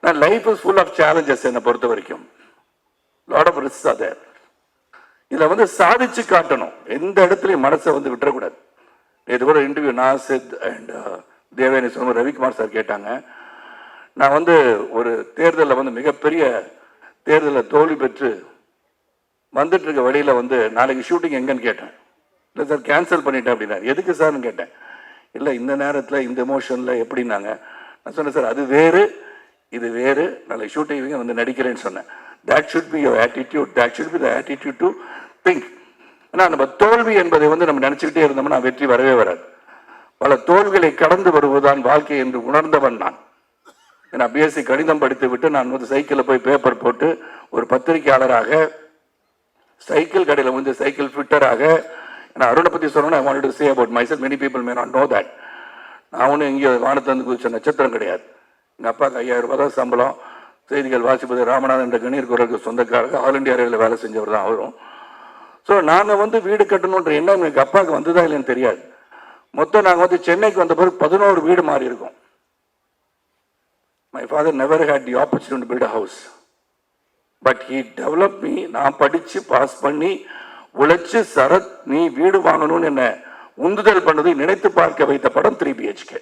நான் life is full of challenges என்னை பொறுத்த வரைக்கும். லாட் ஆஃப் ரிஸ்க் அது. இதில் வந்து சாதிச்சு காட்டணும், எந்த இடத்துலையும் மனசை வந்து விட்டுறக்கூடாது. இது கூட இன்டர்வியூ நாசித் அண்ட் தேவயானி சொன்ன ரவிக்குமார் சார் கேட்டாங்க, நான் வந்து ஒரு தேர்தலில் வந்து மிகப்பெரிய தேர்தலில் தோல்வி பெற்று வந்துட்டு இருக்க வழியில் வந்து நாளைக்கு ஷூட்டிங் எங்கன்னு கேட்டேன். இல்லை சார் கேன்சல் பண்ணிட்டேன் அப்படின்னா. எதுக்கு சார்னு கேட்டேன். இல்லை இந்த நேரத்தில் இந்த எமோஷனில் எப்படின்னாங்க. நான் சொன்னேன் சார் அது வேறு இது வேறு, நாளைக்கு ஷூட்டிங் வந்து நடிக்கிறேன்னு சொன்னேன். That should be your attitude, that should be the attitude to think. ஏன்னா நம்ம தோல்வி என்பதை வந்து நம்ம நினச்சிக்கிட்டே இருந்தோம்னா வெற்றி வரவே வராது. பல தோல்விகளை கடந்து வருவதுதான் வாழ்க்கை என்று உணர்ந்தவன் நான். ஏன்னா பிஎஸ்சி கணிதம் படித்து விட்டு நான் வந்து சைக்கிளில் போய் பேப்பர் போட்டு ஒரு பத்திரிகையாளராக, சைக்கிள் கடையில் வந்து சைக்கிள் ஃபிட்டராக, நான் அருணை பற்றி சொல்லணும்னா I want to say about myself, many people may not know that. நான் ஒன்றும் இங்கே வானத்திலிருந்து குதிச்ச நட்சத்திரம் கிடையாது. எங்கள் அப்பாவுக்கு 5000 ரூபாய் தான் சம்பளம். செய்திகள் வாசிப்பது ராமநாதன் என்ற கணீர் குரலுக்கு சொந்தக்காரங்க, ஆல் இண்டியா ரேடியோவில் வேலை செஞ்சவர் தான் அவரும். ஸோ நாங்கள் வந்து வீடு கட்டணுன்ற எண்ணம் எங்கள் அப்பாவுக்கு வந்ததா இல்லைன்னு தெரியாது. மொத்தம் நாங்கள் வந்து சென்னைக்கு வந்த பிறகு 11 வீடு மாறி இருக்கோம். My father never had the opportunity to build a house, but he develop me. நான் படித்து பாஸ் பண்ணி உழைச்சி சரத் நீ வீடு வாங்கணும்னு என்ன உந்துதல் பண்ணதை நினைத்து பார்க்க வைத்த படம் 3 BHK.